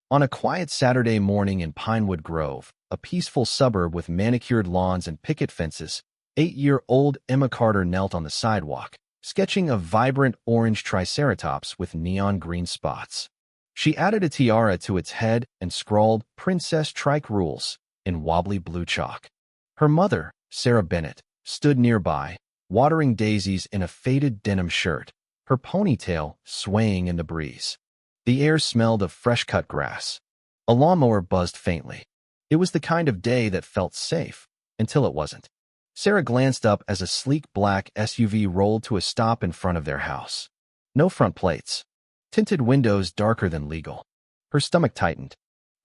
On a quiet Saturday morning in Pinewood Grove, a peaceful suburb with manicured lawns and picket fences, 8-year-old Emma Carter knelt on the sidewalk, sketching a vibrant orange triceratops with neon green spots. She added a tiara to its head and scrawled "Princess Trike Rules" in wobbly blue chalk. Her mother, Sarah Bennett, stood nearby, watering daisies in a faded denim shirt, her ponytail swaying in the breeze. The air smelled of fresh-cut grass. A lawnmower buzzed faintly. It was the kind of day that felt safe, until it wasn't. Sarah glanced up as a sleek black SUV rolled to a stop in front of their house. No front plates. Tinted windows darker than legal. Her stomach tightened.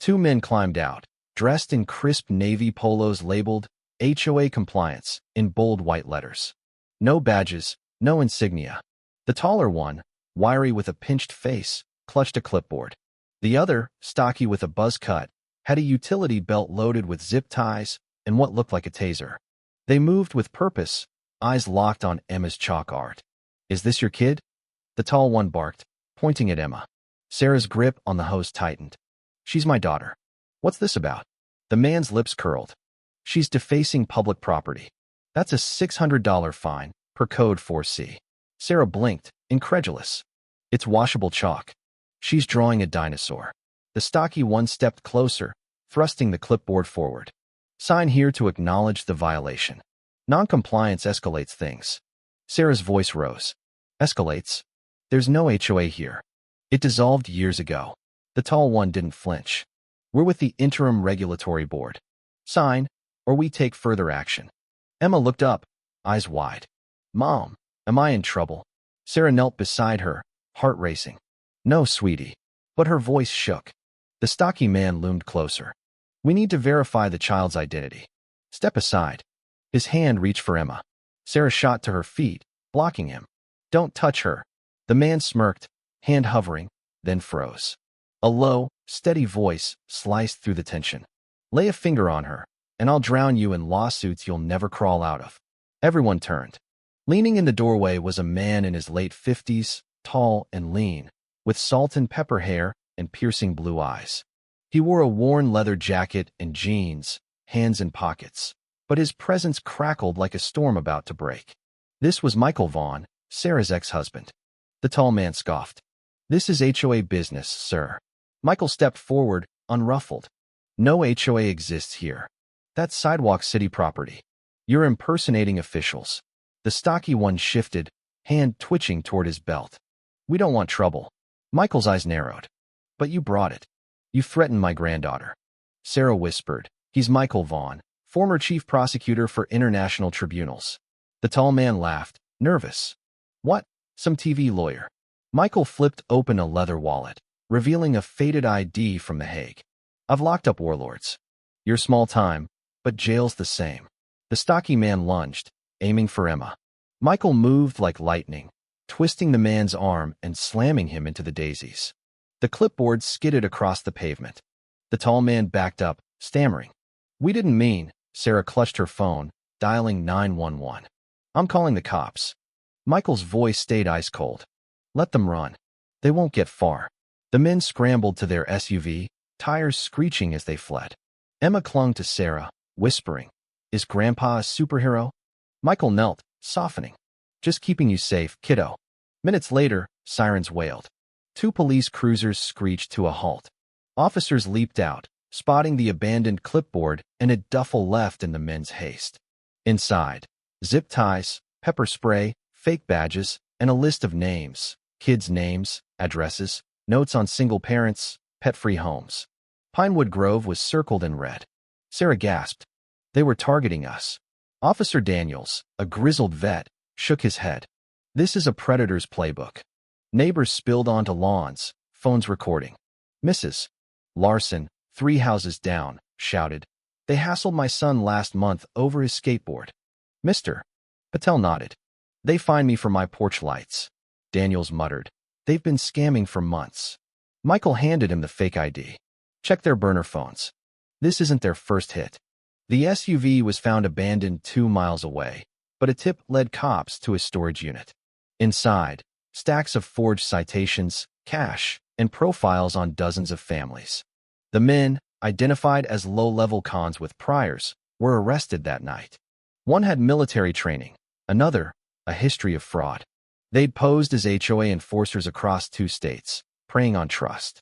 Two men climbed out, dressed in crisp navy polos labeled HOA compliance in bold white letters. No badges, no insignia. The taller one, wiry with a pinched face, clutched a clipboard. The other, stocky with a buzz cut, had a utility belt loaded with zip ties and what looked like a taser. They moved with purpose, eyes locked on Emma's chalk art. "Is this your kid?" The tall one barked, pointing at Emma. Sarah's grip on the hose tightened. "She's my daughter." "What's this about?" The man's lips curled. "She's defacing public property. That's a $600 fine, per Code 4C. Sarah blinked, incredulous. "It's washable chalk." "She's drawing a dinosaur." The stocky one stepped closer, thrusting the clipboard forward. "Sign here to acknowledge the violation. Noncompliance escalates things." Sarah's voice rose. "Escalates? There's no HOA here. It dissolved years ago." The tall one didn't flinch. "We're with the Interim Regulatory Board. Sign, or we take further action." Emma looked up, eyes wide. "Mom, am I in trouble?" Sarah knelt beside her, heart racing. "No, sweetie." But her voice shook. The stocky man loomed closer. "We need to verify the child's identity. Step aside." His hand reached for Emma. Sarah shot to her feet, blocking him. "Don't touch her." The man smirked, hand hovering, then froze. A low, steady voice sliced through the tension. "Lay a finger on her, and I'll drown you in lawsuits you'll never crawl out of." Everyone turned. Leaning in the doorway was a man in his late 50s, tall and lean, with salt and pepper hair and piercing blue eyes. He wore a worn leather jacket and jeans, hands in pockets, but his presence crackled like a storm about to break. This was Michael Vaughn, Sarah's ex-husband. The tall man scoffed. "This is HOA business, sir." Michael stepped forward, unruffled. "No HOA exists here. That's sidewalk city property. You're impersonating officials." The stocky one shifted, hand twitching toward his belt. "We don't want trouble." Michael's eyes narrowed. "But you brought it. You threatened my granddaughter." Sarah whispered, "He's Michael Vaughn, former chief prosecutor for international tribunals." The tall man laughed, nervous. "What? Some TV lawyer?" Michael flipped open a leather wallet, revealing a faded ID from The Hague. "I've locked up warlords. You're small time, but jail's the same." The stocky man lunged, aiming for Emma. Michael moved like lightning, twisting the man's arm and slamming him into the daisies. The clipboard skidded across the pavement. The tall man backed up, stammering. "We didn't mean." Sarah clutched her phone, dialing 911. "I'm calling the cops." Michael's voice stayed ice cold. "Let them run. They won't get far." The men scrambled to their SUV, tires screeching as they fled. Emma clung to Sarah, whispering, "Is Grandpa a superhero?" Michael knelt, softening. "Just keeping you safe, kiddo." Minutes later, sirens wailed. Two police cruisers screeched to a halt. Officers leaped out, spotting the abandoned clipboard and a duffel left in the men's haste. Inside, zip ties, pepper spray, fake badges, and a list of names, kids' names, addresses, notes on single parents, pet-free homes. Pinewood Grove was circled in red. Sarah gasped. They were targeting us. Officer Daniels, a grizzled vet, shook his head. "This is a predator's playbook." Neighbors spilled onto lawns, phones recording. Mrs. Larson, 3 houses down, shouted, "They hassled my son last month over his skateboard." Mr. Patel nodded. "They fined me for my porch lights." Daniels muttered, "They've been scamming for months." Michael handed him the fake ID. "Check their burner phones. This isn't their first hit." The SUV was found abandoned 2 miles away, but a tip led cops to a storage unit. Inside, stacks of forged citations, cash, and profiles on dozens of families. The men, identified as low-level cons with priors, were arrested that night. One had military training, another, a history of fraud. They'd posed as HOA enforcers across 2 states, preying on trust.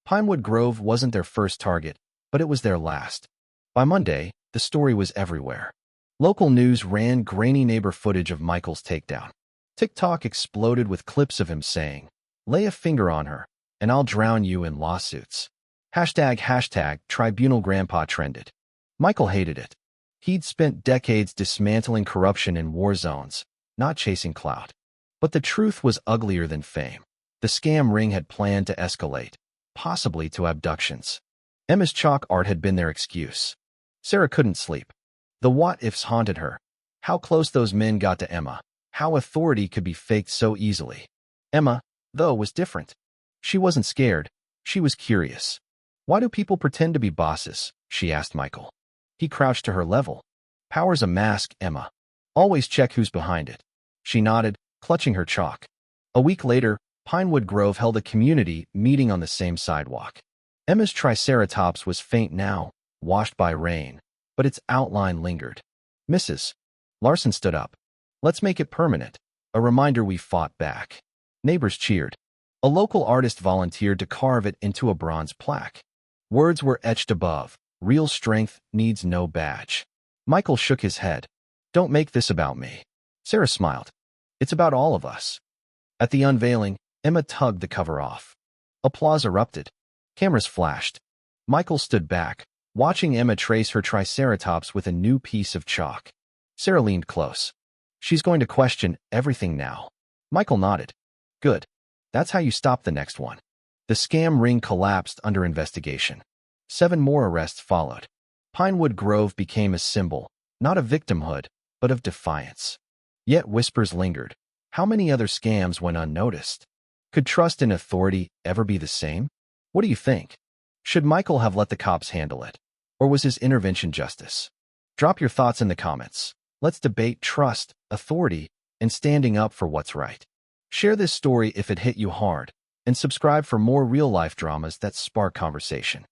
Pinewood Grove wasn't their first target, but it was their last. By Monday, the story was everywhere. Local news ran grainy neighbor footage of Michael's takedown. TikTok exploded with clips of him saying, "Lay a finger on her, and I'll drown you in lawsuits." Hashtag Tribunal Grandpa trended. Michael hated it. He'd spent decades dismantling corruption in war zones, not chasing clout. But the truth was uglier than fame. The scam ring had planned to escalate, possibly to abductions. Emma's chalk art had been their excuse. Sarah couldn't sleep. The what-ifs haunted her. How close those men got to Emma. How authority could be faked so easily. Emma, though, was different. She wasn't scared. She was curious. "Why do people pretend to be bosses?" she asked Michael. He crouched to her level. "Power's a mask, Emma. Always check who's behind it." She nodded, clutching her chalk. A week later, Pinewood Grove held a community meeting on the same sidewalk. Emma's triceratops was faint now, washed by rain, but its outline lingered. "Mrs. Larson stood up. Let's make it permanent. A reminder we fought back." Neighbors cheered. A local artist volunteered to carve it into a bronze plaque. Words were etched above, "Real strength needs no badge." Michael shook his head. "Don't make this about me." Sarah smiled. "It's about all of us." At the unveiling, Emma tugged the cover off. Applause erupted. Cameras flashed. Michael stood back, watching Emma trace her triceratops with a new piece of chalk. Sarah leaned close. "She's going to question everything now." Michael nodded. "Good. That's how you stop the next one." The scam ring collapsed under investigation. 7 more arrests followed. Pinewood Grove became a symbol, not of victimhood, but of defiance. Yet whispers lingered. How many other scams went unnoticed? Could trust in authority ever be the same? What do you think? Should Michael have let the cops handle it? Or was his intervention justice? Drop your thoughts in the comments. Let's debate trust, authority, and standing up for what's right. Share this story if it hit you hard, and subscribe for more real-life dramas that spark conversation.